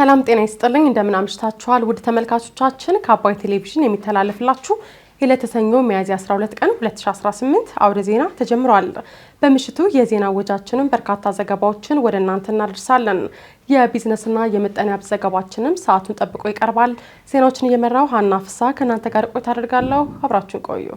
ሰላም ጤና ይስጥልኝ እንደምን አምሽታችኋል ውድ ተመልካቾቻችን ከአባይ ቴሌቪዥን የሚተላለፍላችሁ የለተሰኞ ሚያዝያ 12 ቀን 2018 አውደ ዜና ተጀምሯል። በምሽቱ የዜና ወጃችንን በርካታ ዘገባዎችን ወደ እናንተ እናደርሳለን። የቢዝነስና የምጣኔ ሀብት ዘገባችንም ሰዓቱን ጠብቆ ይቀርባል። ዜናዎችን እየመራው ሀና ፍሳ ከእናንተ ጋር ቆይታ አደርጋለሁ። አብራችሁን ቆዩ።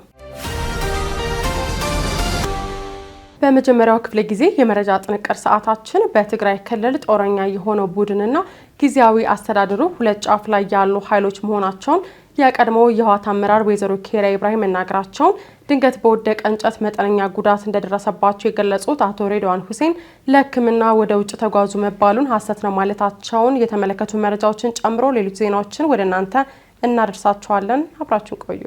በመጀመሪያው ክፍለ ጊዜ የመረጃ ጥንቅር ሰዓታችን በትግራይ ክልል ጦረኛ የሆነው ቡድንና ጊዜያዊ አስተዳደሩ ሁለት ጫፍ ላይ ያሉ ኃይሎች መሆናቸውን የቀድሞው የህወሓት አመራር ወይዘሮ ኬሪያ ኢብራሂም መናገራቸውን፣ ድንገት በወደቀ እንጨት መጠነኛ ጉዳት እንደደረሰባቸው የገለጹት አቶ ሬድዋን ሁሴን ለሕክምና ወደ ውጭ ተጓዙ መባሉን ሐሰት ነው ማለታቸውን የተመለከቱ መረጃዎችን ጨምሮ ሌሎች ዜናዎችን ወደ እናንተ እናደርሳችኋለን። አብራችሁን ቆዩ።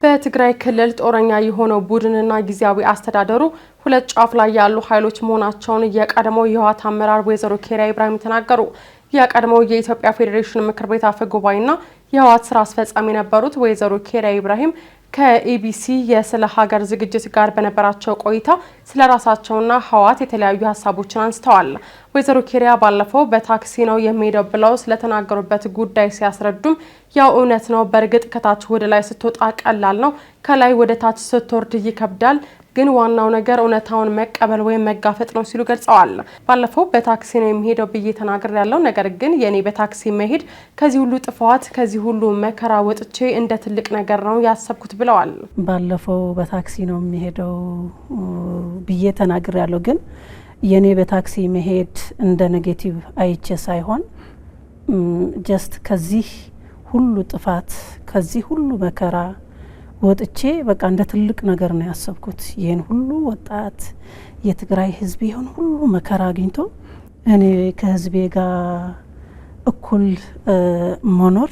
በትግራይ ክልል ጦረኛ የሆነው ቡድንና ጊዜያዊ አስተዳደሩ ሁለት ጫፍ ላይ ያሉ ኃይሎች መሆናቸውን የቀድሞው የህወሓት አመራር ወይዘሮ ኬሪያ ኢብራሂም ተናገሩ። የቀድሞው የኢትዮጵያ ፌዴሬሽን ምክር ቤት አፈ ጉባኤና የህወሓት ስራ አስፈጻሚ የነበሩት ወይዘሮ ኬሪያ ኢብራሂም ከኢቢሲ የስለ ሀገር ዝግጅት ጋር በነበራቸው ቆይታ ስለ ራሳቸውና ህወሓት የተለያዩ ሀሳቦችን አንስተዋል። ወይዘሮ ኬሪያ ባለፈው በታክሲ ነው የሚሄደው ብለው ስለተናገሩበት ጉዳይ ሲያስረዱም ያው እውነት ነው፣ በእርግጥ ከታች ወደ ላይ ስትወጣ ቀላል ነው፣ ከላይ ወደ ታች ስትወርድ ይከብዳል፣ ግን ዋናው ነገር እውነታውን መቀበል ወይም መጋፈጥ ነው ሲሉ ገልጸዋል። ባለፈው በታክሲ ነው የሚሄደው ብዬ ተናግሬያለሁ፣ ነገር ግን የኔ በታክሲ መሄድ ከዚህ ሁሉ ጥፋት ከዚህ ሁሉ መከራ ወጥቼ እንደ ትልቅ ነገር ነው ያሰብኩት ብለዋል። ባለፈው በታክሲ ነው የሚሄደው ብዬ ተናግሬያለሁ፣ ግን የኔ በታክሲ መሄድ እንደ ኔጌቲቭ አይቼ ሳይሆን ጀስት ከዚህ ሁሉ ጥፋት ከዚህ ሁሉ መከራ ወጥቼ በቃ እንደ ትልቅ ነገር ነው ያሰብኩት። ይሄን ሁሉ ወጣት የትግራይ ህዝብ ይሄን ሁሉ መከራ አግኝቶ እኔ ከህዝቤ ጋር እኩል መኖር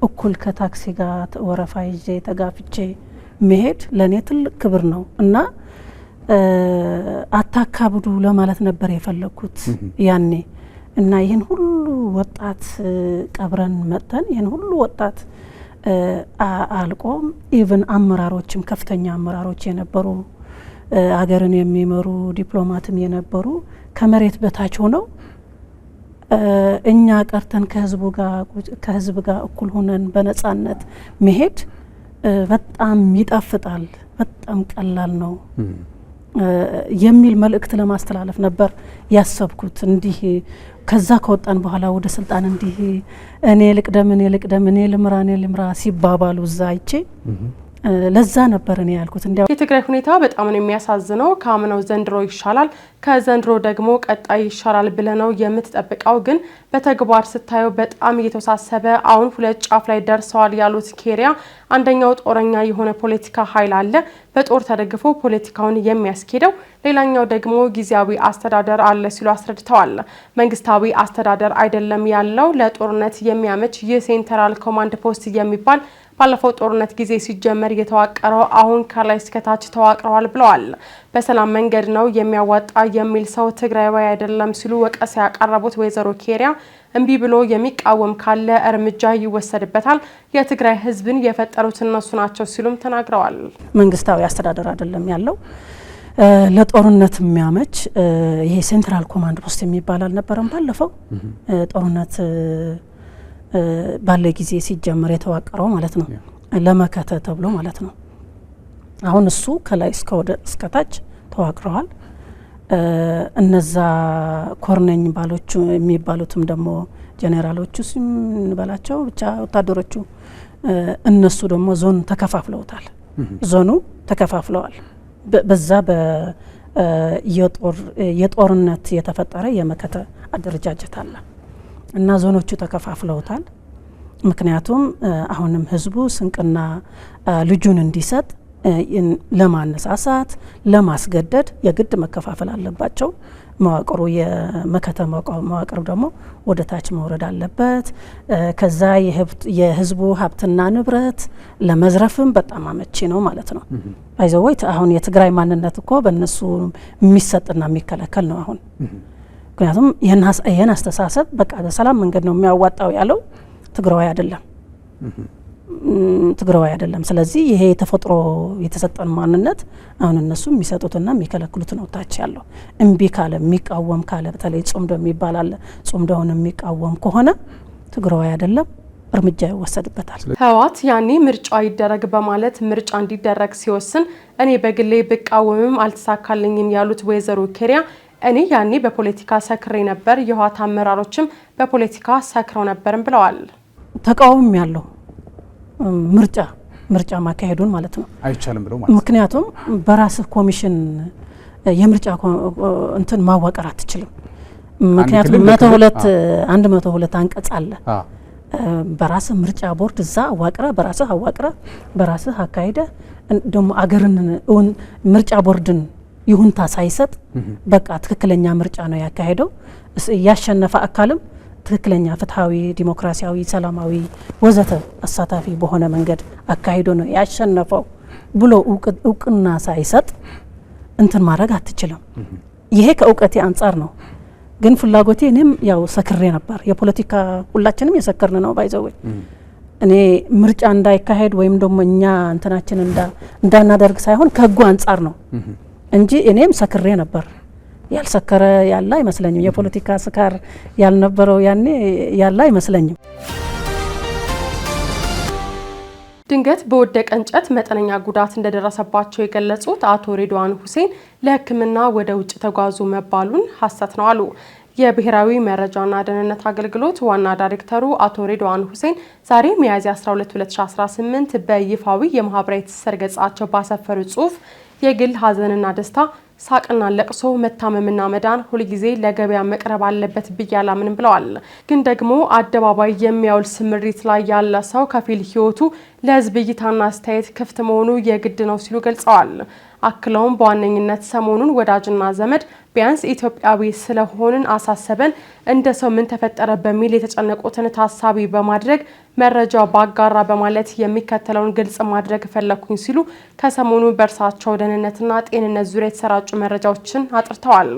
እኩል ከታክሲ ጋር ወረፋ ይዤ ተጋፍቼ መሄድ ለኔ ትልቅ ክብር ነው እና አታካብዱ ለማለት ነበር የፈለኩት ያኔ እና ይሄን ሁሉ ወጣት ቀብረን መጥተን ይሄን ሁሉ ወጣት አልቆ ኢቭን አመራሮችም ከፍተኛ አመራሮች የነበሩ ሀገርን የሚመሩ ዲፕሎማትም የነበሩ ከመሬት በታች ሆነው እኛ ቀርተን ከህዝብ ጋር እኩል ሆነን በነጻነት መሄድ በጣም ይጣፍጣል፣ በጣም ቀላል ነው የሚል መልእክት ለማስተላለፍ ነበር ያሰብኩት። እንዲህ ከዛ ከወጣን በኋላ ወደ ስልጣን እንዲህ እኔ ልቅደም እኔ ልምራ ሲባባሉ እዛ አይቼ ለዛ ነበር እኔ ያልኩት። እንዲያው የትግራይ ሁኔታ በጣም ነው የሚያሳዝነው። ካምነው ዘንድሮ ይሻላል፣ ከዘንድሮ ደግሞ ቀጣይ ይሻላል ብለነው የምትጠብቀው ግን በተግባር ስታየው በጣም እየተወሳሰበ አሁን ሁለት ጫፍ ላይ ደርሰዋል ያሉት ኬሪያ አንደኛው ጦረኛ የሆነ ፖለቲካ ኃይል አለ በጦር ተደግፎ ፖለቲካውን የሚያስኬደው፣ ሌላኛው ደግሞ ጊዜያዊ አስተዳደር አለ ሲሉ አስረድተዋል። መንግስታዊ አስተዳደር አይደለም ያለው ለጦርነት የሚያመች የሴንትራል ኮማንድ ፖስት የሚባል ባለፈው ጦርነት ጊዜ ሲጀመር የተዋቀረው አሁን ከላይ እስከታች ተዋቅረዋል ብለዋል። በሰላም መንገድ ነው የሚያዋጣ የሚል ሰው ትግራይዊ አይደለም ሲሉ ወቀሳ ያቀረቡት ወይዘሮ ኬሪያ እምቢ ብሎ የሚቃወም ካለ እርምጃ ይወሰድበታል፣ የትግራይ ህዝብን የፈጠሩት እነሱ ናቸው ሲሉም ተናግረዋል። መንግስታዊ አስተዳደር አይደለም ያለው ለጦርነት የሚያመች ይሄ ሴንትራል ኮማንድ ፖስት የሚባል አልነበረም ባለፈው ጦርነት ባለ ጊዜ ሲጀመር የተዋቀረው ማለት ነው፣ ለመከተ ተብሎ ማለት ነው። አሁን እሱ ከላይ እስከ ታች ተዋቅረዋል። እነዛ ኮርነኝ ባሎቹ የሚባሉትም ደግሞ ጄኔራሎቹ ሲንበላቸው ብቻ ወታደሮቹ እነሱ ደግሞ ዞን ተከፋፍለውታል። ዞኑ ተከፋፍለዋል። በዛ የጦርነት የተፈጠረ የመከተ አደረጃጀት አለ እና ዞኖቹ ተከፋፍለውታል። ምክንያቱም አሁንም ህዝቡ ስንቅና ልጁን እንዲሰጥ ለማነሳሳት ለማስገደድ የግድ መከፋፈል አለባቸው። መዋቅሩ የመከተ መዋቅር ደግሞ ወደ ታች መውረድ አለበት። ከዛ የህዝቡ ሀብትና ንብረት ለመዝረፍም በጣም አመቺ ነው ማለት ነው። አይዘወይት አሁን የትግራይ ማንነት እኮ በእነሱ የሚሰጥና የሚከለከል ነው አሁን። ምክንያቱም ይህን አስተሳሰብ በቃ በሰላም መንገድ ነው የሚያዋጣው ያለው ትግራዊ አይደለም። ትግራዋይ አይደለም ስለዚህ ይሄ ተፈጥሮ የተሰጠን ማንነት አሁን እነሱ የሚሰጡትና የሚከለክሉት ነው ታች ያለው እንቢ ካለ የሚቃወም ካለ በተለይ ጾምዶ የሚባል አለ ጾምዶውን የሚቃወም ከሆነ ትግራዋይ አይደለም እርምጃ ይወሰድበታል ህወሓት ያኔ ምርጫ ይደረግ በማለት ምርጫ እንዲደረግ ሲወስን እኔ በግሌ ብቃወምም አልተሳካልኝም ያሉት ወይዘሮ ኬሪያ እኔ ያኔ በፖለቲካ ሰክሬ ነበር የህወሓት አመራሮችም በፖለቲካ ሰክረው ነበርም ብለዋል ተቃውሞ ያለው ምርጫ ማካሄዱን ማለት ነው አይቻልም ብለው ማለት ምክንያቱም በራስ ኮሚሽን የምርጫ እንትን ማዋቀር አትችልም ምክንያቱም 102 አንቀጽ አለ በራስ ምርጫ ቦርድ እዛ አዋቅራ በራስ አካይደ ደሞ አገርን ምርጫ ቦርድን ይሁንታ ሳይሰጥ በቃ ትክክለኛ ምርጫ ነው ያካሄደው ያሸነፈ አካልም ትክክለኛ ፍትሃዊ ዲሞክራሲያዊ ሰላማዊ ወዘተ አሳታፊ በሆነ መንገድ አካሄዶ ነው ያሸነፈው ብሎ እውቅና ሳይሰጥ እንትን ማድረግ አትችልም ይሄ ከእውቀቴ አንፃር ነው ግን ፍላጎቴ እኔም ያው ሰክሬ ነበር የፖለቲካ ሁላችንም የሰከርን ነው ባይዘው እኔ ምርጫ እንዳይካሄድ ወይም ደግሞ እኛ እንትናችን እንዳናደርግ ሳይሆን ከህጉ አንፃር ነው እንጂ እኔም ሰክሬ ነበር ያልሰከረ ያለ አይመስለኝም የፖለቲካ ስካር ያልነበረው ያኔ ያለ አይመስለኝም ድንገት በወደቀ እንጨት መጠነኛ ጉዳት እንደደረሰባቸው የገለጹት አቶ ሬድዋን ሁሴን ለሕክምና ወደ ውጭ ተጓዙ መባሉን ሐሰት ነው አሉ። የብሔራዊ መረጃና ደህንነት አገልግሎት ዋና ዳይሬክተሩ አቶ ሬድዋን ሁሴን ዛሬ ሚያዝያ 12 2018 በይፋዊ የማህበራዊ ትስስር ገጻቸው ባሰፈሩ ጽሁፍ የግል ሀዘንና ደስታ ሳቅና ለቅሶ መታመምና መዳን ሁሉ ጊዜ ለገበያ መቅረብ አለበት ብያላምን ብለዋል። ግን ደግሞ አደባባይ የሚያውል ስምሪት ላይ ያለ ሰው ከፊል ህይወቱ ለህዝብ እይታና አስተያየት ክፍት መሆኑ የግድ ነው ሲሉ ገልጸዋል። አክለውም በዋነኝነት ሰሞኑን ወዳጅና ዘመድ ቢያንስ ኢትዮጵያዊ ስለሆንን አሳሰበን እንደ ሰው ምን ተፈጠረ በሚል የተጨነቁትን ታሳቢ በማድረግ መረጃው ባጋራ በማለት የሚከተለውን ግልጽ ማድረግ ፈለኩኝ ሲሉ ከሰሞኑ በእርሳቸው ደህንነትና ጤንነት ዙሪያ የተሰራጩ መረጃዎችን አጥርተዋል።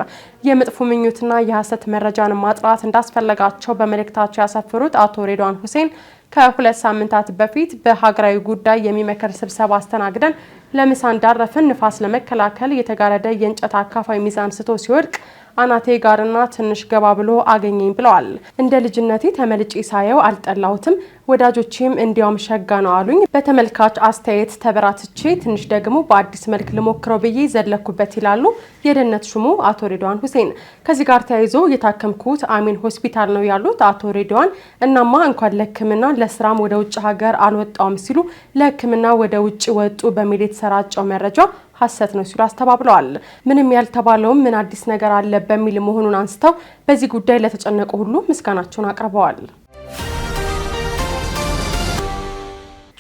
የመጥፎ ምኞትና የሐሰት መረጃን ማጥራት እንዳስፈለጋቸው በመልእክታቸው ያሰፈሩት አቶ ሬድዋን ሁሴን ከ2 ሳምንታት በፊት በሀገራዊ ጉዳይ የሚመከር ስብሰባ አስተናግደን ለምሳ እንዳረፍን ንፋስ ለመከላከል የተጋረደ የእንጨት አካፋይ ሚዛን ስቶ ሲወድቅ አናቴ ጋርና ትንሽ ገባ ብሎ አገኘኝ ብለዋል። እንደ ልጅነቴ ተመልጬ ሳየው አልጠላሁትም፣ ወዳጆቼም እንዲያውም ሸጋ ነው አሉኝ። በተመልካች አስተያየት ተበራትቼ ትንሽ ደግሞ በአዲስ መልክ ልሞክረው ብዬ ዘለኩበት ይላሉ የደህንነት ሹሙ አቶ ሬድዋን ሁሴን። ከዚህ ጋር ተያይዞ የታከምኩት አሚን ሆስፒታል ነው ያሉት አቶ ሬድዋን እናማ እንኳን ለሕክምና ለስራም ወደ ውጭ ሀገር አልወጣውም ሲሉ ለሕክምና ወደ ውጭ ወጡ በሚል የተሰራጨው መረጃ ሐሰት ነው ሲሉ አስተባብለዋል። ምንም ያልተባለው ምን አዲስ ነገር አለ በሚል መሆኑን አንስተው በዚህ ጉዳይ ለተጨነቁ ሁሉ ምስጋናቸውን አቅርበዋል።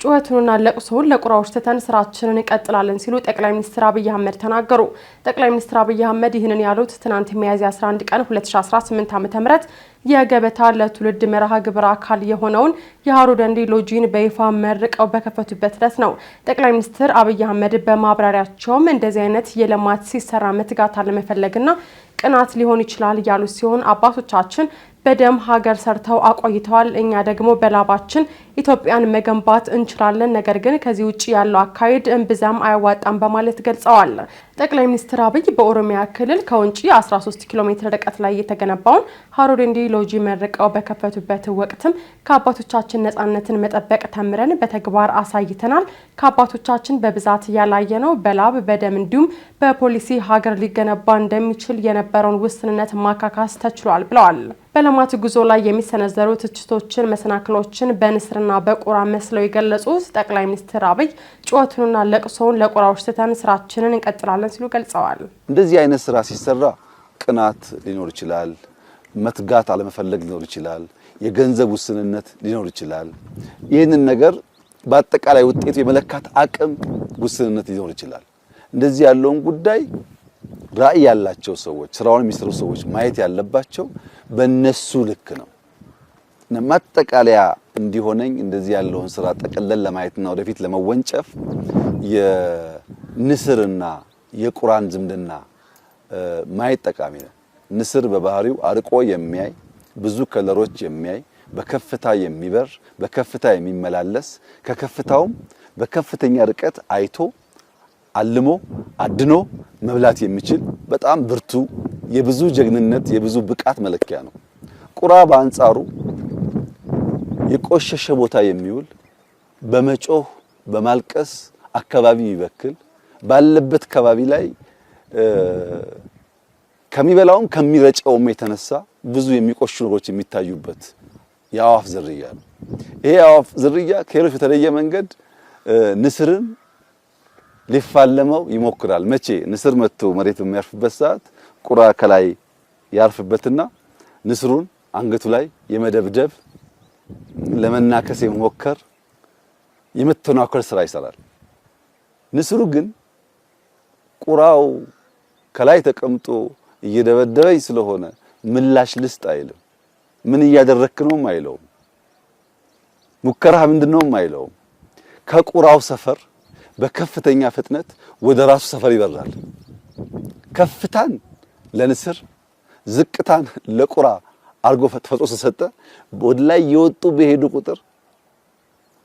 ጩኸቱንና ለቅሶውን ለቁራዎች ተተን ስራችንን እንቀጥላለን ሲሉ ጠቅላይ ሚኒስትር አብይ አህመድ ተናገሩ። ጠቅላይ ሚኒስትር አብይ አህመድ ይህንን ያሉት ትናንት ሚያዝያ 11 ቀን 2018 ዓ.ም የገበታ ለትውልድ መርሃ ግብር አካል የሆነውን የሃሮ ደንዲ ሎጂን በይፋ መርቀው በከፈቱበት ዕለት ነው። ጠቅላይ ሚኒስትር አብይ አህመድ በማብራሪያቸውም እንደዚህ አይነት የልማት ሲሰራ መትጋት አለመፈለግና ቅናት ሊሆን ይችላል ያሉ ሲሆን አባቶቻችን በደም ሀገር ሰርተው አቆይተዋል። እኛ ደግሞ በላባችን ኢትዮጵያን መገንባት እንችላለን። ነገር ግን ከዚህ ውጪ ያለው አካሄድ እምብዛም አያዋጣም በማለት ገልጸዋል። ጠቅላይ ሚኒስትር አብይ በኦሮሚያ ክልል ከወንጪ 13 ኪሎ ሜትር ርቀት ላይ የተገነባውን ሃሮ ደንዲ ሎጂ መርቀው በከፈቱበት ወቅትም ከአባቶቻችን ነጻነትን መጠበቅ ተምረን በተግባር አሳይተናል። ከአባቶቻችን በብዛት ያላየነው በላብ በደም እንዲሁም በፖሊሲ ሀገር ሊገነባ እንደሚችል የነበረውን ውስንነት ማካካስ ተችሏል ብለዋል። በልማት ጉዞ ላይ የሚሰነዘሩ ትችቶችን፣ መሰናክሎችን በንስርና በቁራ መስለው የገለጹት ጠቅላይ ሚኒስትር አብይ ጩኸቱንና ለቅሶውን ለቁራዎች ትተን ስራችንን እንቀጥላለን ሲሉ ገልጸዋል። እንደዚህ አይነት ስራ ሲሰራ ቅናት ሊኖር ይችላል፣ መትጋት አለመፈለግ ሊኖር ይችላል፣ የገንዘብ ውስንነት ሊኖር ይችላል። ይህንን ነገር በአጠቃላይ ውጤቱ የመለካት አቅም ውስንነት ሊኖር ይችላል። እንደዚህ ያለውን ጉዳይ ራዕይ ያላቸው ሰዎች ስራውን የሚሰሩ ሰዎች ማየት ያለባቸው በእነሱ ልክ ነው። ማጠቃለያ እንዲሆነኝ እንደዚህ ያለውን ስራ ጠቅልለን ለማየትና ወደፊት ለመወንጨፍ የንስርና የቁራን ዝምድና ማየት ጠቃሚ ነው። ንስር በባህሪው አርቆ የሚያይ ብዙ ከለሮች የሚያይ በከፍታ የሚበር በከፍታ የሚመላለስ ከከፍታውም በከፍተኛ ርቀት አይቶ አልሞ አድኖ መብላት የሚችል በጣም ብርቱ የብዙ ጀግንነት የብዙ ብቃት መለኪያ ነው። ቁራ በአንጻሩ የቆሸሸ ቦታ የሚውል በመጮህ በማልቀስ አካባቢ የሚበክል ባለበት አካባቢ ላይ ከሚበላውም ከሚረጨውም የተነሳ ብዙ የሚቆሹ ነገሮች የሚታዩበት የአዋፍ ዝርያ ነው። ይሄ የአዋፍ ዝርያ ከሌሎች በተለየ መንገድ ንስርን ሊፋለመው ይሞክራል። መቼ ንስር መጥቶ መሬት በሚያርፍበት ሰዓት ቁራ ከላይ ያርፍበትና ንስሩን አንገቱ ላይ የመደብደብ ለመናከስ የመሞከር የመተናኮል ስራ ይሰራል። ንስሩ ግን ቁራው ከላይ ተቀምጦ እየደበደበኝ ስለሆነ ምላሽ ልስጥ አይልም። ምን እያደረክ ነውም አይለውም። ሙከራህ ምንድነውም አይለውም። ከቁራው ሰፈር በከፍተኛ ፍጥነት ወደ ራሱ ሰፈር ይበራል። ከፍታን ለንስር ዝቅታን ለቁራ አርጎ ፈጥሮ ተሰጠ። ወደ ላይ የወጡ በሄዱ ቁጥር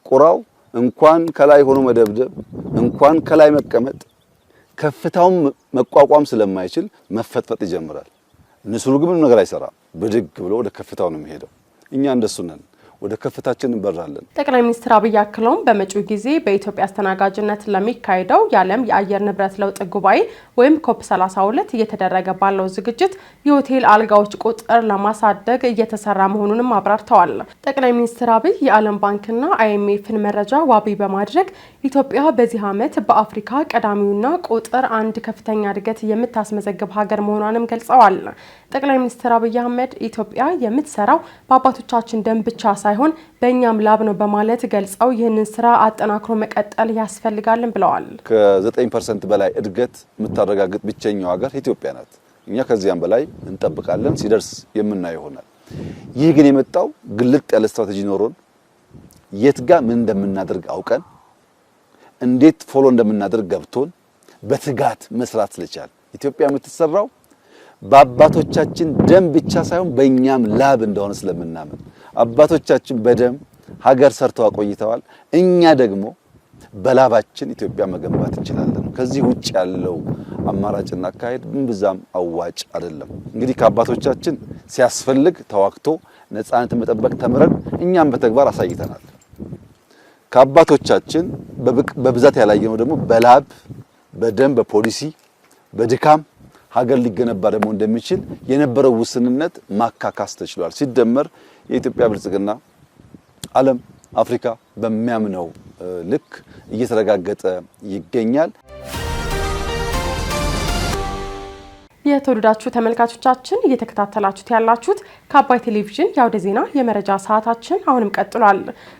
ቁራው እንኳን ከላይ ሆኖ መደብደብ እንኳን ከላይ መቀመጥ ከፍታውን መቋቋም ስለማይችል መፈጥፈጥ ይጀምራል። ንስሩ ግን ምንም ነገር አይሰራም። ብድግ ብሎ ወደ ከፍታው ነው የሚሄደው። እኛ እንደሱ ነን፣ ወደ ከፍታችን እንበራለን። ጠቅላይ ሚኒስትር አብይ አክለውም በመጪው ጊዜ በኢትዮጵያ አስተናጋጅነት ለሚካሄደው የዓለም የአየር ንብረት ለውጥ ጉባኤ ወይም ኮፕ 32 እየተደረገ ባለው ዝግጅት የሆቴል አልጋዎች ቁጥር ለማሳደግ እየተሰራ መሆኑንም አብራርተዋል። ጠቅላይ ሚኒስትር አብይ የዓለም ባንክና አይኤምኤፍን መረጃ ዋቢ በማድረግ ኢትዮጵያ በዚህ ዓመት በአፍሪካ ቀዳሚውና ቁጥር 1 ከፍተኛ እድገት የምታስመዘግብ ሀገር መሆኗንም ገልጸዋል። ጠቅላይ ሚኒስትር አብይ አህመድ ኢትዮጵያ የምትሰራው በአባቶቻችን ደም ብቻ ሳይሆን በእኛም ላብ ነው በማለት ገልጸው ይህንን ስራ አጠናክሮ መቀጠል ያስፈልጋልን ብለዋል። ከ9% በላይ እድገት የምታረጋግጥ ብቸኛው ሀገር ኢትዮጵያ ናት። እኛ ከዚያም በላይ እንጠብቃለን፣ ሲደርስ የምናየው ይሆናል። ይህ ግን የመጣው ግልጥ ያለ ስትራቴጂ ኖሮን የት ጋር ምን እንደምናደርግ አውቀን እንዴት ፎሎ እንደምናደርግ ገብቶን በትጋት መስራት ስለቻል ኢትዮጵያ የምትሰራው በአባቶቻችን ደም ብቻ ሳይሆን በእኛም ላብ እንደሆነ ስለምናምን አባቶቻችን በደም ሀገር ሰርተው አቆይተዋል። እኛ ደግሞ በላባችን ኢትዮጵያ መገንባት እንችላለን። ከዚህ ውጭ ያለው አማራጭና አካሄድ ብዛም አዋጭ አይደለም። እንግዲህ ከአባቶቻችን ሲያስፈልግ ተዋክቶ ነፃነትን መጠበቅ ተምረን እኛም በተግባር አሳይተናል። ከአባቶቻችን በብዛት ያላየነው ደግሞ በላብ በደም በፖሊሲ በድካም ሀገር ሊገነባ ደግሞ እንደሚችል የነበረው ውስንነት ማካካስ ተችሏል። ሲደመር የኢትዮጵያ ብልጽግና ዓለም አፍሪካ በሚያምነው ልክ እየተረጋገጠ ይገኛል። የተወደዳችሁ ተመልካቾቻችን እየተከታተላችሁት ያላችሁት ከአባይ ቴሌቪዥን የአውደ ዜና የመረጃ ሰዓታችን አሁንም ቀጥሏል።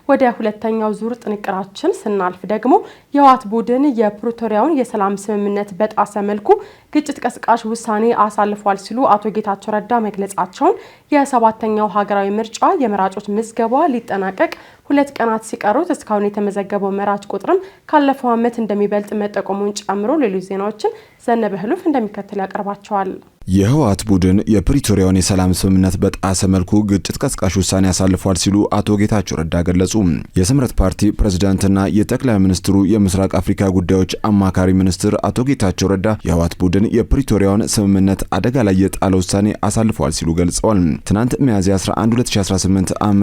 ወደ ሁለተኛው ዙር ጥንቅራችን ስናልፍ ደግሞ የህወሓት ቡድን የፕሪቶሪያውን የሰላም ስምምነት በጣሰ መልኩ ግጭት ቀስቃሽ ውሳኔ አሳልፏል ሲሉ አቶ ጌታቸው ረዳ መግለጻቸውን፣ የሰባተኛው ሀገራዊ ምርጫ የመራጮች ምዝገባ ሊጠናቀቅ 2 ቀናት ሲቀሩት እስካሁን የተመዘገበው መራጭ ቁጥርም ካለፈው ዓመት እንደሚበልጥ መጠቆሙን ጨምሮ ሌሎች ዜናዎችን ዘነበ ህሉፍ እንደሚከተል ያቀርባቸዋል። የህወሓት ቡድን የፕሪቶሪያውን የሰላም ስምምነት በጣሰ መልኩ ግጭት ቀስቃሽ ውሳኔ ያሳልፏል ሲሉ አቶ ጌታቸው ረዳ ገለጹ። የስምረት ፓርቲ ፕሬዝዳንትና የጠቅላይ ሚኒስትሩ የምስራቅ አፍሪካ ጉዳዮች አማካሪ ሚኒስትር አቶ ጌታቸው ረዳ የህወሓት ቡድን የፕሪቶሪያውን ስምምነት አደጋ ላይ የጣለ ውሳኔ አሳልፏል ሲሉ ገልጸዋል። ትናንት ሚያዝያ 11 2018 ዓ.ም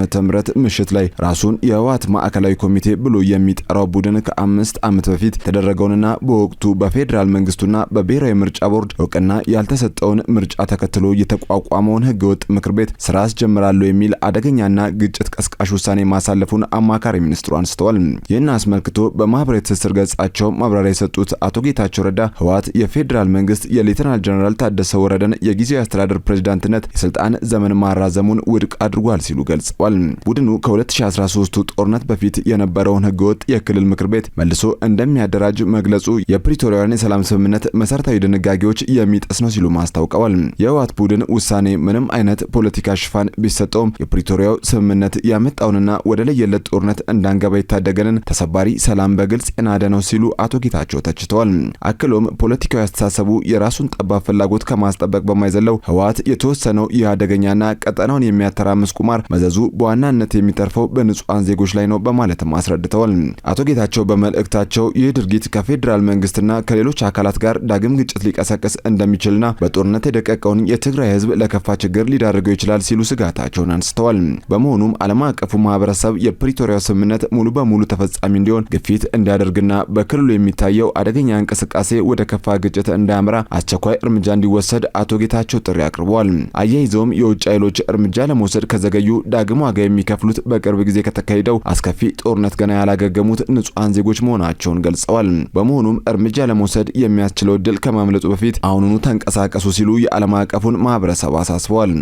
ምሽት ላይ ራሱን የህወሓት ማዕከላዊ ኮሚቴ ብሎ የሚጠራው ቡድን ከ5 ዓመት በፊት የተደረገውንና በወቅቱ በፌዴራል መንግስቱና በብሔራዊ ምርጫ ቦርድ እውቅና ያልተሰጠው ምርጫ ተከትሎ የተቋቋመውን ህገወጥ ምክር ቤት ስራ አስጀምራለሁ የሚል አደገኛና ግጭት ቀስቃሽ ውሳኔ ማሳለፉን አማካሪ ሚኒስትሩ አንስተዋል። ይህን አስመልክቶ በማህበራዊ ትስስር ገጻቸው ማብራሪያ የሰጡት አቶ ጌታቸው ረዳ ህወሓት የፌዴራል መንግስት የሌተናል ጀነራል ታደሰ ወረደን የጊዜያዊ አስተዳደር ፕሬዝዳንትነት የስልጣን ዘመን ማራዘሙን ውድቅ አድርጓል ሲሉ ገልጸዋል። ቡድኑ ከ2013 ጦርነት በፊት የነበረውን ህገወጥ የክልል ምክር ቤት መልሶ እንደሚያደራጅ መግለጹ የፕሪቶሪያውን የሰላም ስምምነት መሰረታዊ ድንጋጌዎች የሚጥስ ነው ሲሉ ማስታወቅ አስታውቀዋል። የህወሓት ቡድን ውሳኔ ምንም አይነት ፖለቲካ ሽፋን ቢሰጠውም የፕሪቶሪያው ስምምነት ያመጣውንና ወደ ለየለት ጦርነት እንዳንገባ ይታደገንን ተሰባሪ ሰላም በግልጽ የናደ ነው ሲሉ አቶ ጌታቸው ተችተዋል። አክሎም ፖለቲካዊ አስተሳሰቡ የራሱን ጠባብ ፍላጎት ከማስጠበቅ በማይዘለው ህወሓት የተወሰነው ይህ አደገኛና ቀጠናውን የሚያተራምስ ቁማር መዘዙ በዋናነት የሚተርፈው በንጹሃን ዜጎች ላይ ነው በማለትም አስረድተዋል። አቶ ጌታቸው በመልእክታቸው ይህ ድርጊት ከፌዴራል መንግስትና ከሌሎች አካላት ጋር ዳግም ግጭት ሊቀሰቅስ እንደሚችልና በጦርነት የደቀቀውን የትግራይ ህዝብ ለከፋ ችግር ሊዳርገው ይችላል ሲሉ ስጋታቸውን አንስተዋል። በመሆኑም ዓለም አቀፉ ማህበረሰብ የፕሪቶሪያው ስምምነት ሙሉ በሙሉ ተፈጻሚ እንዲሆን ግፊት እንዲያደርግና በክልሉ የሚታየው አደገኛ እንቅስቃሴ ወደ ከፋ ግጭት እንዳያመራ አስቸኳይ እርምጃ እንዲወሰድ አቶ ጌታቸው ጥሪ አቅርበዋል። አያይዘውም የውጭ ኃይሎች እርምጃ ለመውሰድ ከዘገዩ ዳግም ዋጋ የሚከፍሉት በቅርብ ጊዜ ከተካሄደው አስከፊ ጦርነት ገና ያላገገሙት ንጹሃን ዜጎች መሆናቸውን ገልጸዋል። በመሆኑም እርምጃ ለመውሰድ የሚያስችለው እድል ከማምለጡ በፊት አሁኑኑ ተንቀሳቀሱ ሲሉ የዓለም አቀፉን ማህበረሰብ አሳስበዋል።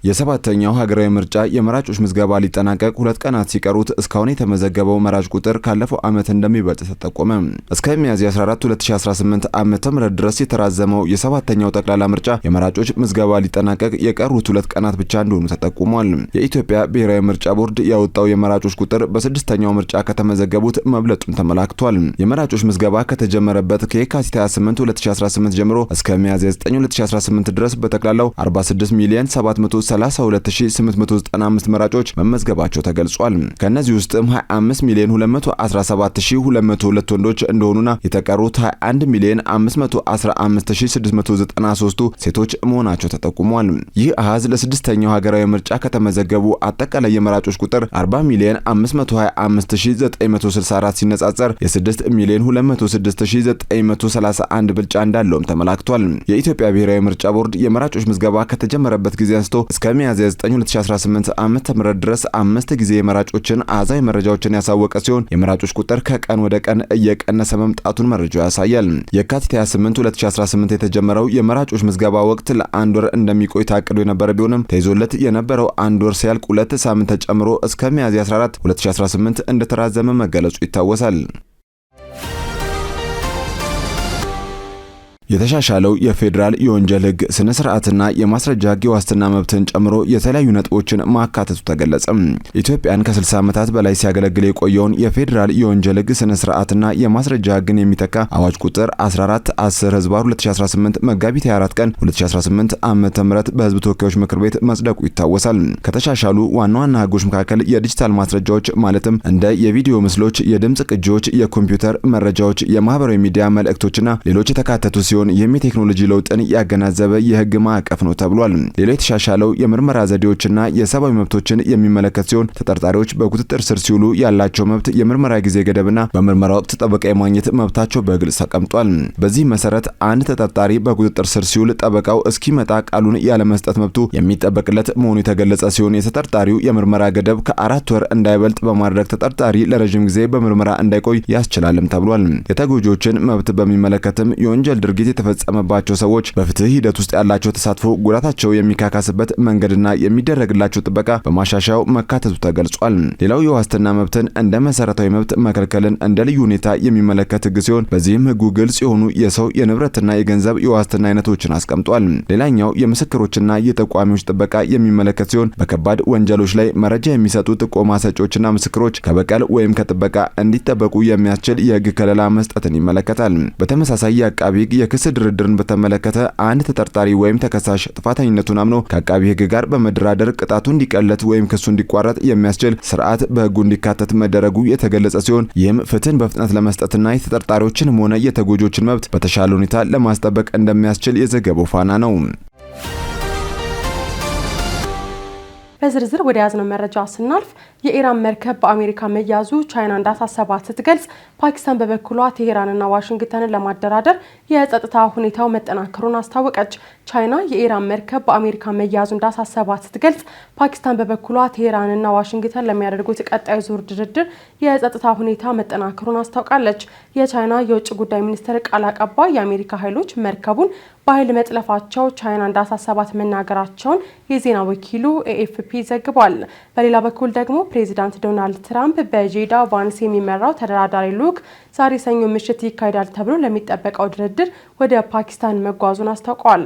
የሰባተኛው ሀገራዊ ምርጫ የመራጮች ምዝገባ ሊጠናቀቅ 2 ቀናት ሲቀሩት እስካሁን የተመዘገበው መራጭ ቁጥር ካለፈው ዓመት እንደሚበልጥ ተጠቆመ። እስከ ሚያዝያ 14 2018 ዓመተ ምህረት ድረስ የተራዘመው የሰባተኛው ጠቅላላ ምርጫ የመራጮች ምዝገባ ሊጠናቀቅ የቀሩት 2 ቀናት ብቻ እንደሆኑ ተጠቁሟል። የኢትዮጵያ ብሔራዊ ምርጫ ቦርድ ያወጣው የመራጮች ቁጥር በስድስተኛው ምርጫ ከተመዘገቡት መብለጡን ተመላክቷል። የመራጮች ምዝገባ ከተጀመረበት ከየካቲት 28 2018 ጀምሮ እስከ ሚያዝያ 9 2018 ድረስ በጠቅላላው 46 ሚሊዮን 732,895 መራጮች መመዝገባቸው ተገልጿል። ከነዚህ ውስጥም 25 ሚሊዮን 217,202 ወንዶች እንደሆኑና የተቀሩት 21 ሚሊዮን 515,693 ሴቶች መሆናቸው ተጠቁሟል። ይህ አሃዝ ለስድስተኛው ሀገራዊ ምርጫ ከተመዘገቡ አጠቃላይ የመራጮች ቁጥር 40 ሚሊዮን 525,964 ሲነጻጸር የ6 ሚሊዮን 206,931 ብልጫ እንዳለውም ተመላክቷል። የኢትዮጵያ ብሔራዊ ምርጫ ቦርድ የመራጮች ምዝገባ ከተጀመረበት ጊዜ አንስቶ እስከ ሚያዝያ 9 2018 ዓመተ ምህረት ድረስ 5 ጊዜ የመራጮችን አሃዛዊ መረጃዎችን ያሳወቀ ሲሆን የመራጮች ቁጥር ከቀን ወደ ቀን እየቀነሰ መምጣቱን መረጃው ያሳያል። የካቲት 28 2018 የተጀመረው የመራጮች ምዝገባ ወቅት ለአንድ ወር እንደሚቆይ ታቅዶ የነበረ ቢሆንም ተይዞለት የነበረው አንድ ወር ሲያልቅ 2 ሳምንት ተጨምሮ እስከ ሚያዝያ 14 2018 እንደተራዘመ መገለጹ ይታወሳል። የተሻሻለው የፌዴራል የወንጀል ሕግ ስነ ስርዓትና የማስረጃ ሕግ የዋስትና መብትን ጨምሮ የተለያዩ ነጥቦችን ማካተቱ ተገለጸ። ኢትዮጵያን ከ60 ዓመታት በላይ ሲያገለግል የቆየውን የፌዴራል የወንጀል ሕግ ስነ ስርዓትና የማስረጃ ሕግን የሚተካ አዋጅ ቁጥር 1410/2018 መጋቢት 24 ቀን 2018 ዓመተ ምህረት በህዝብ ተወካዮች ምክር ቤት መጽደቁ ይታወሳል። ከተሻሻሉ ዋና ዋና ሕጎች መካከል የዲጂታል ማስረጃዎች ማለትም እንደ የቪዲዮ ምስሎች፣ የድምጽ ቅጂዎች፣ የኮምፒውተር መረጃዎች፣ የማህበራዊ ሚዲያ መልእክቶችና ሌሎች የተካተቱ ሲሆን ይህም የቴክኖሎጂ ለውጥን ያገናዘበ የህግ ማዕቀፍ ነው ተብሏል። ሌላው የተሻሻለው የምርመራ ዘዴዎችና የሰብአዊ መብቶችን የሚመለከት ሲሆን ተጠርጣሪዎች በቁጥጥር ስር ሲውሉ ያላቸው መብት፣ የምርመራ ጊዜ ገደብና በምርመራ ወቅት ጠበቃ የማግኘት መብታቸው በግልጽ ተቀምጧል። በዚህ መሰረት አንድ ተጠርጣሪ በቁጥጥር ስር ሲውል ጠበቃው እስኪመጣ ቃሉን ያለመስጠት መብቱ የሚጠበቅለት መሆኑ የተገለጸ ሲሆን የተጠርጣሪው የምርመራ ገደብ ከ4 ወር እንዳይበልጥ በማድረግ ተጠርጣሪ ለረጅም ጊዜ በምርመራ እንዳይቆይ ያስችላልም ተብሏል። የተጎጂዎችን መብት በሚመለከትም የወንጀል ድርጊት የተፈጸመባቸው ሰዎች በፍትህ ሂደት ውስጥ ያላቸው ተሳትፎ ጉዳታቸው የሚካካስበት መንገድና የሚደረግላቸው ጥበቃ በማሻሻያው መካተቱ ተገልጿል። ሌላው የዋስትና መብትን እንደ መሰረታዊ መብት መከልከልን እንደ ልዩ ሁኔታ የሚመለከት ህግ ሲሆን በዚህም ህጉ ግልጽ የሆኑ የሰው የንብረትና የገንዘብ የዋስትና አይነቶችን አስቀምጧል። ሌላኛው የምስክሮችና የጠቋሚዎች ጥበቃ የሚመለከት ሲሆን በከባድ ወንጀሎች ላይ መረጃ የሚሰጡ ጥቆማ ሰጪዎችና ምስክሮች ከበቀል ወይም ከጥበቃ እንዲጠበቁ የሚያስችል የህግ ከለላ መስጠትን ይመለከታል። በተመሳሳይ የአቃቢ ህግ የክስ ድርድርን በተመለከተ አንድ ተጠርጣሪ ወይም ተከሳሽ ጥፋተኝነቱን አምኖ ከአቃቢ ህግ ጋር በመደራደር ቅጣቱ እንዲቀለት ወይም ክሱ እንዲቋረጥ የሚያስችል ስርዓት በህጉ እንዲካተት መደረጉ የተገለጸ ሲሆን ይህም ፍትህን በፍጥነት ለመስጠትና የተጠርጣሪዎችንም ሆነ የተጎጂዎችን መብት በተሻለ ሁኔታ ለማስጠበቅ እንደሚያስችል የዘገበው ፋና ነው። በዝርዝር ወደ ያዝነው መረጃ ስናልፍ የኢራን መርከብ በአሜሪካ መያዙ ቻይና እንዳሳሰባት ስትገልጽ፣ ፓኪስታን በበኩሏ ቴሄራንና ዋሽንግተንን ለማደራደር የጸጥታ ሁኔታው መጠናከሩን አስታወቀች። ቻይና የኢራን መርከብ በአሜሪካ መያዙ እንዳሳሰባት ስትገልጽ፣ ፓኪስታን በበኩሏ ቴሄራንና ዋሽንግተን ለሚያደርጉት ቀጣዩ ዙር ድርድር የጸጥታ ሁኔታ መጠናከሩን አስታውቃለች። የቻይና የውጭ ጉዳይ ሚኒስትር ቃል አቀባይ የአሜሪካ ኃይሎች መርከቡን በኃይል መጥለፋቸው ቻይና እንዳሳሰባት መናገራቸውን የዜና ወኪሉ ኤኤፍፒ ዘግቧል። በሌላ በኩል ደግሞ ፕሬዚዳንት ዶናልድ ትራምፕ በጄዳ ቫንስ የሚመራው ተደራዳሪ ልዑክ ዛሬ ሰኞ ምሽት ይካሄዳል ተብሎ ለሚጠበቀው ድርድር ወደ ፓኪስታን መጓዙን አስታውቀዋል።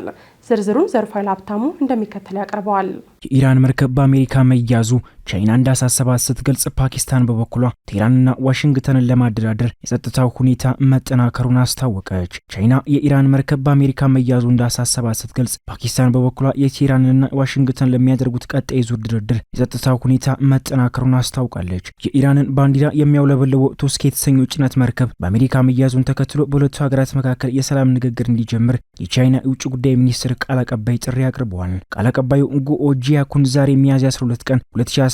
ዝርዝሩን ዘርፋይል ሀብታሙ እንደሚከተል ያቀርበዋል። የኢራን መርከብ በአሜሪካ መያዙ ቻይና እንዳሳሰባት ስትገልጽ፣ ፓኪስታን በበኩሏ ቴህራንና ዋሽንግተንን ለማደራደር የጸጥታው ሁኔታ መጠናከሩን አስታወቀች። ቻይና የኢራን መርከብ በአሜሪካ መያዙ እንዳሳሰባት ስትገልጽ፣ ፓኪስታን በበኩሏ የቴህራንና ዋሽንግተን ለሚያደርጉት ቀጣይ ዙር ድርድር የጸጥታው ሁኔታ መጠናከሩን አስታውቃለች። የኢራንን ባንዲራ የሚያውለበልበው ቱስክ የተሰኘው ጭነት መርከብ በአሜሪካ መያዙን ተከትሎ በሁለቱ ሀገራት መካከል የሰላም ንግግር እንዲጀምር የቻይና የውጭ ጉዳይ ሚኒስትር ቃል አቀባይ ጥሪ አቅርበዋል። ቃል አቀባዩ ጉኦ ጂያኩን ዛሬ ሚያዝያ 12 ቀን 2018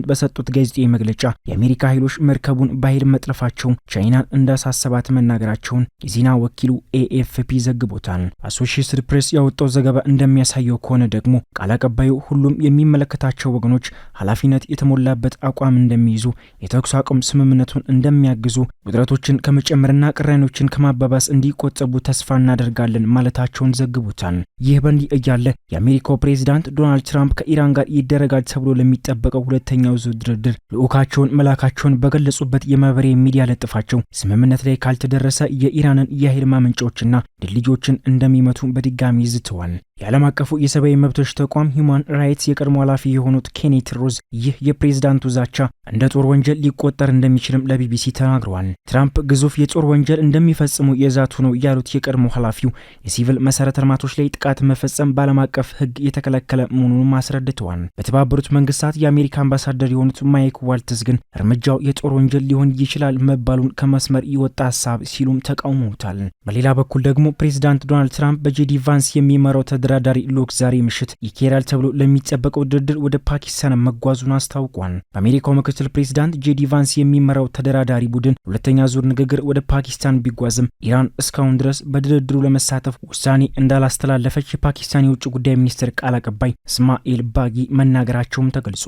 በሰጡት ጋዜጣዊ መግለጫ የአሜሪካ ኃይሎች መርከቡን በኃይል መጥለፋቸው ቻይናን እንዳሳሰባት መናገራቸውን የዜና ወኪሉ ኤኤፍፒ ዘግቦታል። አሶሺየትድ ፕሬስ ያወጣው ዘገባ እንደሚያሳየው ከሆነ ደግሞ ቃል አቀባዩ ሁሉም የሚመለከታቸው ወገኖች ኃላፊነት የተሞላበት አቋም እንደሚይዙ፣ የተኩስ አቁም ስምምነቱን እንደሚያግዙ፣ ውጥረቶችን ከመጨመርና ቅራኔዎችን ከማባባስ እንዲቆጠቡ ተስፋ እናደርጋለን ማለታቸውን ዘግቦታል። ይህ በእንዲህ እያለ የአሜሪካው ፕሬዚዳንት ዶናልድ ትራምፕ ከኢራን ጋር ይደረጋል ተብሎ ለሚጠበቀው ሁለተኛው ዙር ድርድር ልዑካቸውን መላካቸውን በገለጹበት የማህበራዊ ሚዲያ ለጥፋቸው ስምምነት ላይ ካልተደረሰ የኢራንን የኃይል ማመንጫዎችና ድልድዮችን እንደሚመቱ በድጋሚ ዝተዋል። የዓለም አቀፉ የሰብአዊ መብቶች ተቋም ሂውማን ራይትስ የቀድሞ ኃላፊ የሆኑት ኬኔት ሮዝ ይህ የፕሬዝዳንቱ ዛቻ እንደ ጦር ወንጀል ሊቆጠር እንደሚችልም ለቢቢሲ ተናግረዋል። ትራምፕ ግዙፍ የጦር ወንጀል እንደሚፈጽሙ የዛቱ ነው ያሉት የቀድሞ ኃላፊው የሲቪል መሰረተ ልማቶች ላይ ጥቃት መፈጸም በዓለም አቀፍ ሕግ የተከለከለ መሆኑንም አስረድተዋል። በተባበሩት መንግስታት የአሜሪካ አምባሳደር የሆኑት ማይክ ዋልትስ ግን እርምጃው የጦር ወንጀል ሊሆን ይችላል መባሉን ከመስመር የወጣ ሀሳብ ሲሉም ተቃውመውታል። በሌላ በኩል ደግሞ ፕሬዝዳንት ዶናልድ ትራምፕ በጄዲ ቫንስ የሚመራው ተደራዳሪ ልዑክ ዛሬ ምሽት ይካሄዳል ተብሎ ለሚጠበቀው ድርድር ወደ ፓኪስታን መጓዙን አስታውቋል። በአሜሪካው ምክትል ፕሬዝዳንት ጄዲ ቫንስ የሚመራው ተደራዳሪ ቡድን ሁለተኛ ዙር ንግግር ወደ ፓኪስታን ቢጓዝም ኢራን እስካሁን ድረስ በድርድሩ ለመሳተፍ ውሳኔ እንዳላስተላለፈች የፓኪስታን የውጭ ጉዳይ ሚኒስትር ቃል አቀባይ እስማኤል ባጊ መናገራቸውም ተገልጿል።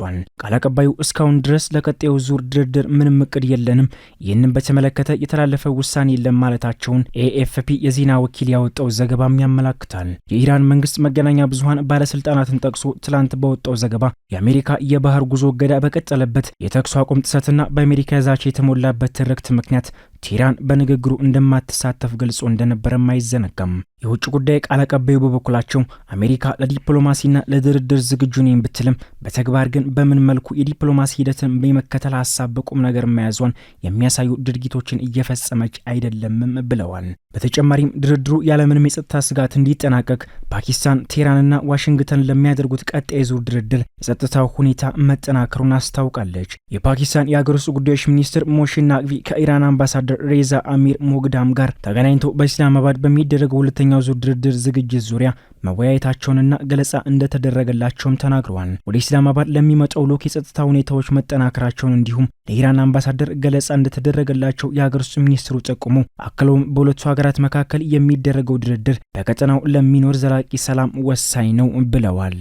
ቃል አቀባዩ እስካሁን ድረስ ለቀጣዩ ዙር ድርድር ምንም እቅድ የለንም፣ ይህንን በተመለከተ የተላለፈ ውሳኔ የለም ማለታቸውን ኤኤፍፒ የዜና ወኪል ያወጣው ዘገባም ያመላክታል። የኢራን መንግስት መገናኛ ብዙሃን ባለስልጣናትን ጠቅሶ ትላንት በወጣው ዘገባ የአሜሪካ የባህር ጉዞ እገዳ በቀጠለበት የተኩስ አቁም ጥሰትና በአሜሪካ ዛቻ የተሞላበት ትርክት ምክንያት ቴህራን በንግግሩ እንደማትሳተፍ ገልጾ እንደነበረም አይዘነጋም። የውጭ ጉዳይ ቃል አቀባዩ በበኩላቸው አሜሪካ ለዲፕሎማሲና ለድርድር ዝግጁ ነኝ ብትልም በተግባር ግን በምን መልኩ የዲፕሎማሲ ሂደትን በመከተል ሀሳብ በቁም ነገር መያዟን የሚያሳዩ ድርጊቶችን እየፈጸመች አይደለምም ብለዋል። በተጨማሪም ድርድሩ ያለምንም የጸጥታ ስጋት እንዲጠናቀቅ ፓኪስታን ቴህራንና ዋሽንግተን ለሚያደርጉት ቀጣይ ዙር ድርድር የጸጥታው ሁኔታ መጠናከሩን አስታውቃለች። የፓኪስታን የሀገር ውስጥ ጉዳዮች ሚኒስትር ሞሼ ናቅቪ ከኢራን አምባሳደር ሬዛ አሚር ሞግዳም ጋር ተገናኝተው በኢስላማባድ በሚደረገው ሁለተኛው ዙር ድርድር ዝግጅት ዙሪያ መወያየታቸውንና ገለጻ እንደተደረገላቸውም ተናግረዋል። ወደ ኢስላማባድ ለሚመጣው ልዑክ የጸጥታ ሁኔታዎች መጠናከራቸውን እንዲሁም ለኢራን አምባሳደር ገለጻ እንደተደረገላቸው የሀገር ውስጥ ሚኒስትሩ ጠቁሞ አክለውም በሁለቱ ሀገራት መካከል የሚደረገው ድርድር በቀጠናው ለሚኖር ዘላቂ ሰላም ወሳኝ ነው ብለዋል።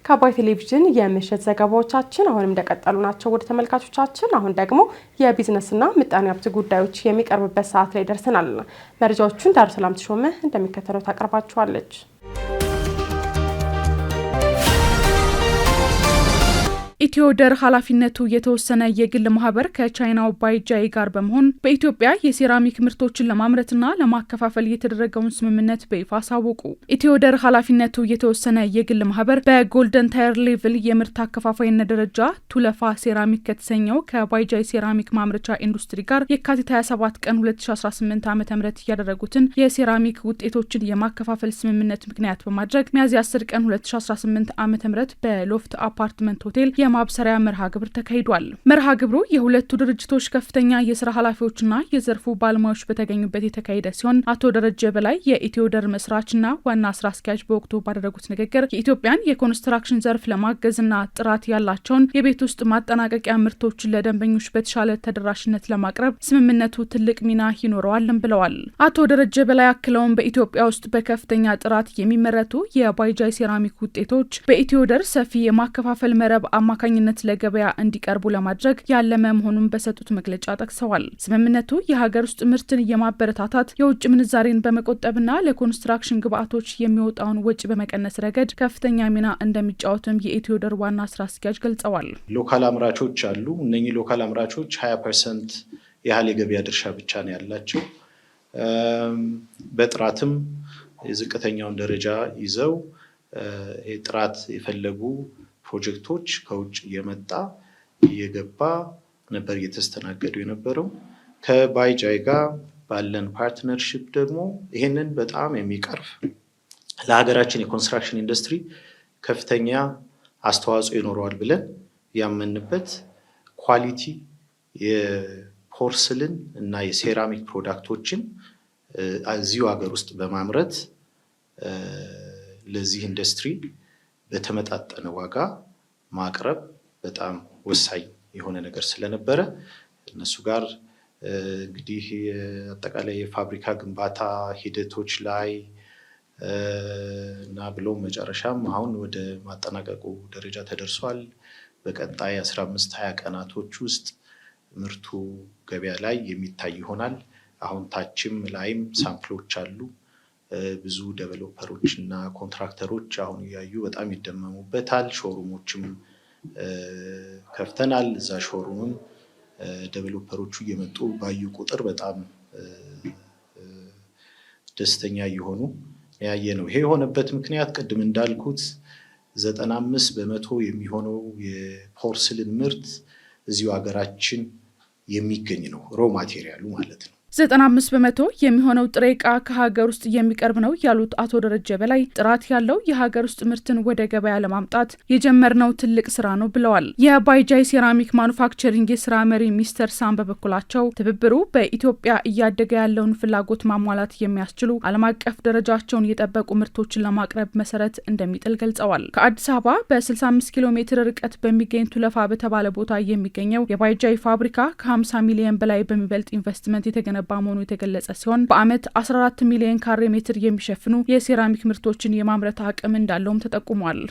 ከአባይ ቴሌቪዥን የምሽት ዘገባዎቻችን አሁንም እንደቀጠሉ ናቸው። ወደ ተመልካቾቻችን አሁን ደግሞ የቢዝነስና ምጣኔ ሀብት ጉዳዮች የሚቀርብበት ሰዓት ላይ ደርሰናል። መረጃዎቹን ዳሩሰላም ተሾመ እንደሚከተለው ታቀርባችኋለች። ኢትዮደር ኃላፊነቱ የተወሰነ የግል ማህበር ከቻይናው ባይጃይ ጋር በመሆን በኢትዮጵያ የሴራሚክ ምርቶችን ለማምረትና ለማከፋፈል የተደረገውን ስምምነት በይፋ አሳወቁ። ኢትዮደር ኃላፊነቱ የተወሰነ የግል ማህበር በጎልደን ታየር ሌቭል የምርት አከፋፋይነት ደረጃ ቱለፋ ሴራሚክ ከተሰኘው ከባይጃይ ሴራሚክ ማምረቻ ኢንዱስትሪ ጋር የካቲት 27 ቀን 2018 ዓ.ም ያደረጉትን የሴራሚክ ውጤቶችን የማከፋፈል ስምምነት ምክንያት በማድረግ ሚያዝያ 10 ቀን 2018 ዓ.ም በሎፍት አፓርትመንት ሆቴል የማብሰሪያ መርሃ ግብር ተካሂዷል። መርሃ ግብሩ የሁለቱ ድርጅቶች ከፍተኛ የስራ ኃላፊዎችና የዘርፉ ባለሙያዎች በተገኙበት የተካሄደ ሲሆን አቶ ደረጀ በላይ የኢትዮደር መስራችና ዋና ስራ አስኪያጅ በወቅቱ ባደረጉት ንግግር የኢትዮጵያን የኮንስትራክሽን ዘርፍ ለማገዝና ጥራት ያላቸውን የቤት ውስጥ ማጠናቀቂያ ምርቶችን ለደንበኞች በተሻለ ተደራሽነት ለማቅረብ ስምምነቱ ትልቅ ሚና ይኖረዋልም ብለዋል። አቶ ደረጀ በላይ አክለውም በኢትዮጵያ ውስጥ በከፍተኛ ጥራት የሚመረቱ የባይጃይ ሴራሚክ ውጤቶች በኢትዮደር ሰፊ የማከፋፈል መረብ አማካኝነት አማካኝነት ለገበያ እንዲቀርቡ ለማድረግ ያለመ መሆኑን በሰጡት መግለጫ ጠቅሰዋል። ስምምነቱ የሀገር ውስጥ ምርትን የማበረታታት የውጭ ምንዛሬን በመቆጠብና ለኮንስትራክሽን ግብዓቶች የሚወጣውን ወጪ በመቀነስ ረገድ ከፍተኛ ሚና እንደሚጫወትም የኢትዮደር ዋና ስራ አስኪያጅ ገልጸዋል። ሎካል አምራቾች አሉ። እነኚህ ሎካል አምራቾች 20% ያህል የገበያ ድርሻ ብቻ ነው ያላቸው። በጥራትም የዝቅተኛውን ደረጃ ይዘው ጥራት የፈለጉ ፕሮጀክቶች ከውጭ እየገባ ነበር እየተስተናገዱ የነበረው። ከባይጃይ ጋር ባለን ፓርትነርሺፕ ደግሞ ይሄንን በጣም የሚቀርፍ ለሀገራችን የኮንስትራክሽን ኢንዱስትሪ ከፍተኛ አስተዋጽኦ ይኖረዋል ብለን ያመንበት ኳሊቲ የፖርስልን እና የሴራሚክ ፕሮዳክቶችን እዚሁ ሀገር ውስጥ በማምረት ለዚህ ኢንዱስትሪ በተመጣጠነ ዋጋ ማቅረብ በጣም ወሳኝ የሆነ ነገር ስለነበረ እነሱ ጋር እንግዲህ አጠቃላይ የፋብሪካ ግንባታ ሂደቶች ላይ እና ብሎም መጨረሻም አሁን ወደ ማጠናቀቁ ደረጃ ተደርሷል። በቀጣይ 15-20 ቀናቶች ውስጥ ምርቱ ገበያ ላይ የሚታይ ይሆናል። አሁን ታችም ላይም ሳምፕሎች አሉ። ብዙ ዴቨሎፐሮች እና ኮንትራክተሮች አሁን እያዩ በጣም ይደመሙበታል። ሾሩሞችም ከፍተናል። እዛ ሾሩምም ዴቨሎፐሮቹ እየመጡ ባዩ ቁጥር በጣም ደስተኛ እየሆኑ ያየ ነው። ይሄ የሆነበት ምክንያት ቅድም እንዳልኩት 95% የሚሆነው የፖርስልን ምርት እዚሁ ሀገራችን የሚገኝ ነው፣ ሮ ማቴሪያሉ ማለት ነው። 95% የሚሆነው ጥሬ ዕቃ ከሀገር ውስጥ የሚቀርብ ነው ያሉት አቶ ደረጀ በላይ ጥራት ያለው የሀገር ውስጥ ምርትን ወደ ገበያ ለማምጣት የጀመርነው ትልቅ ስራ ነው ብለዋል። የባይጃይ ሴራሚክ ማኑፋክቸሪንግ የስራ መሪ ሚስተር ሳም በበኩላቸው ትብብሩ በኢትዮጵያ እያደገ ያለውን ፍላጎት ማሟላት የሚያስችሉ ዓለም አቀፍ ደረጃቸውን የጠበቁ ምርቶችን ለማቅረብ መሰረት እንደሚጥል ገልጸዋል። ከአዲስ አበባ በ65 ኪሎ ሜትር ርቀት በሚገኝ ቱለፋ በተባለ ቦታ የሚገኘው የባይጃይ ፋብሪካ ከ50 ሚሊዮን በላይ በሚበልጥ ኢንቨስትመንት የተገነባ መሆኑ የተገለጸ ሲሆን በአመት 14 ሚሊዮን ካሬ ሜትር የሚሸፍኑ የሴራሚክ ምርቶችን የማምረት አቅም እንዳለውም ተጠቁሟል።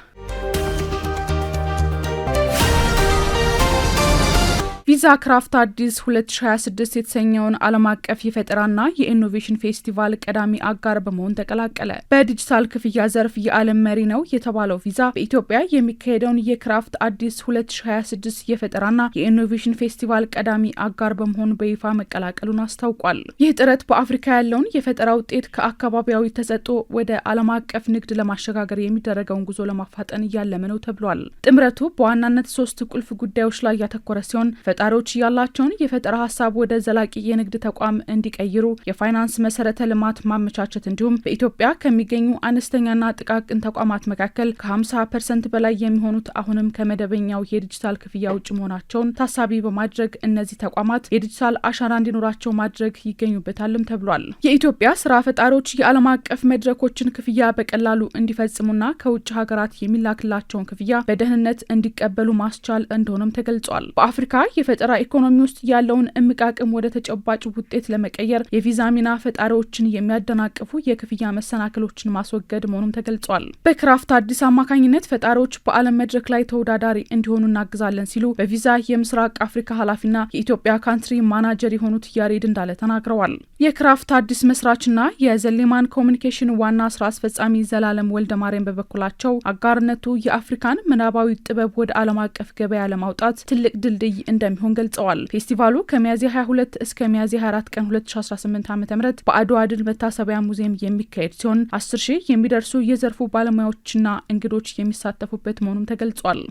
ቪዛ ክራፍት አዲስ 2026 የተሰኘውን ዓለም አቀፍ የፈጠራና የኢኖቬሽን ፌስቲቫል ቀዳሚ አጋር በመሆን ተቀላቀለ። በዲጂታል ክፍያ ዘርፍ የዓለም መሪ ነው የተባለው ቪዛ በኢትዮጵያ የሚካሄደውን የክራፍት አዲስ 2026 የፈጠራና የኢኖቬሽን ፌስቲቫል ቀዳሚ አጋር በመሆን በይፋ መቀላቀሉን አስታውቋል። ይህ ጥረት በአፍሪካ ያለውን የፈጠራ ውጤት ከአካባቢያዊ ተሰጥኦ ወደ ዓለም አቀፍ ንግድ ለማሸጋገር የሚደረገውን ጉዞ ለማፋጠን እያለመ ነው ተብሏል። ጥምረቱ በዋናነት 3 ቁልፍ ጉዳዮች ላይ ያተኮረ ሲሆን ፈጣሪዎች ያላቸውን የፈጠራ ሀሳብ ወደ ዘላቂ የንግድ ተቋም እንዲቀይሩ የፋይናንስ መሰረተ ልማት ማመቻቸት እንዲሁም በኢትዮጵያ ከሚገኙ አነስተኛና ጥቃቅን ተቋማት መካከል ከ50% በላይ የሚሆኑት አሁንም ከመደበኛው የዲጂታል ክፍያ ውጭ መሆናቸውን ታሳቢ በማድረግ እነዚህ ተቋማት የዲጂታል አሻራ እንዲኖራቸው ማድረግ ይገኙበታልም ተብሏል። የኢትዮጵያ ስራ ፈጣሪዎች የዓለም አቀፍ መድረኮችን ክፍያ በቀላሉ እንዲፈጽሙና ከውጭ ሀገራት የሚላክላቸውን ክፍያ በደህንነት እንዲቀበሉ ማስቻል እንደሆነም ተገልጿል። በአፍሪካ የፈጠራ ኢኮኖሚ ውስጥ ያለውን እምቅ አቅም ወደ ተጨባጭ ውጤት ለመቀየር የቪዛ ሚና ፈጣሪዎችን የሚያደናቅፉ የክፍያ መሰናክሎችን ማስወገድ መሆኑም ተገልጿል። በክራፍት አዲስ አማካኝነት ፈጣሪዎች በዓለም መድረክ ላይ ተወዳዳሪ እንዲሆኑ እናግዛለን ሲሉ በቪዛ የምስራቅ አፍሪካ ኃላፊና የኢትዮጵያ ካንትሪ ማናጀር የሆኑት ያሬድ እንዳለ ተናግረዋል። የክራፍት አዲስ መስራችና የዘሌማን ኮሚኒኬሽን ዋና ስራ አስፈጻሚ ዘላለም ወልደ ማርያም በበኩላቸው አጋርነቱ የአፍሪካን ምናባዊ ጥበብ ወደ ዓለም አቀፍ ገበያ ለማውጣት ትልቅ ድልድይ እንደሚሆን ገልጸዋል። ፌስቲቫሉ ከሚያዝያ 22 እስከ ሚያዝያ 24 ቀን 2018 ዓ.ም በአድዋ ድል መታሰቢያ ሙዚየም የሚካሄድ ሲሆን 10,000 የሚደርሱ የዘርፉ ባለሙያዎችና እንግዶች የሚሳተፉበት መሆኑም ተገልጿል።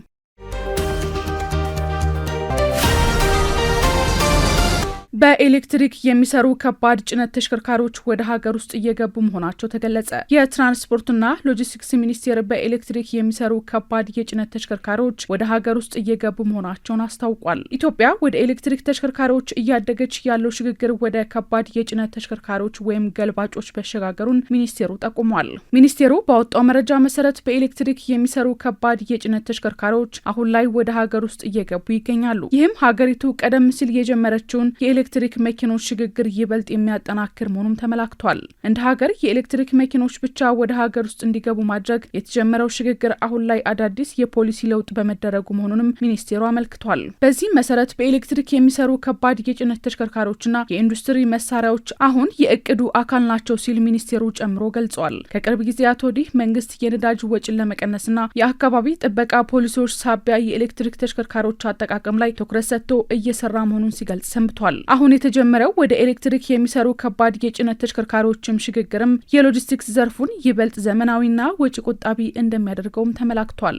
በኤሌክትሪክ የሚሰሩ ከባድ ጭነት ተሽከርካሪዎች ወደ ሀገር ውስጥ እየገቡ መሆናቸው ተገለጸ። የትራንስፖርትና ሎጂስቲክስ ሚኒስቴር በኤሌክትሪክ የሚሰሩ ከባድ የጭነት ተሽከርካሪዎች ወደ ሀገር ውስጥ እየገቡ መሆናቸውን አስታውቋል። ኢትዮጵያ ወደ ኤሌክትሪክ ተሽከርካሪዎች እያደገች ያለው ሽግግር ወደ ከባድ የጭነት ተሽከርካሪዎች ወይም ገልባጮች መሸጋገሩን ሚኒስቴሩ ጠቁሟል። ሚኒስቴሩ ባወጣው መረጃ መሰረት በኤሌክትሪክ የሚሰሩ ከባድ የጭነት ተሽከርካሪዎች አሁን ላይ ወደ ሀገር ውስጥ እየገቡ ይገኛሉ። ይህም ሀገሪቱ ቀደም ሲል የጀመረችውን የኤሌክትሪክ መኪኖች ሽግግር ይበልጥ የሚያጠናክር መሆኑም ተመላክቷል። እንደ ሀገር የኤሌክትሪክ መኪኖች ብቻ ወደ ሀገር ውስጥ እንዲገቡ ማድረግ የተጀመረው ሽግግር አሁን ላይ አዳዲስ የፖሊሲ ለውጥ በመደረጉ መሆኑንም ሚኒስቴሩ አመልክቷል። በዚህ መሰረት በኤሌክትሪክ የሚሰሩ ከባድ የጭነት ተሽከርካሪዎችና የኢንዱስትሪ መሳሪያዎች አሁን የእቅዱ አካል ናቸው ሲል ሚኒስቴሩ ጨምሮ ገልጿል። ከቅርብ ጊዜያት ወዲህ መንግስት የነዳጅ ወጪን ለመቀነስና የአካባቢ ጥበቃ ፖሊሲዎች ሳቢያ የኤሌክትሪክ ተሽከርካሪዎች አጠቃቀም ላይ ትኩረት ሰጥቶ እየሰራ መሆኑን ሲገልጽ ሰንብቷል። አሁን የተጀመረው ወደ ኤሌክትሪክ የሚሰሩ ከባድ የጭነት ተሽከርካሪዎችም ሽግግርም የሎጂስቲክስ ዘርፉን ይበልጥ ዘመናዊና ወጪ ቆጣቢ እንደሚያደርገውም ተመላክቷል።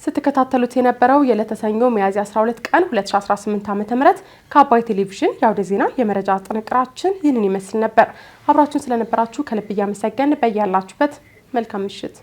ስትከታተሉት የነበረው የዕለተ ሰኞ ሚያዝያ 12 ቀን 2018 ዓ.ም ከአባይ ቴሌቪዥን የአውደ ዜና የመረጃ ጥንቅራችን ይህንን ይመስል ነበር። አብራችሁን ስለነበራችሁ ከልብ እያመሰገን በያላችሁበት መልካም ምሽት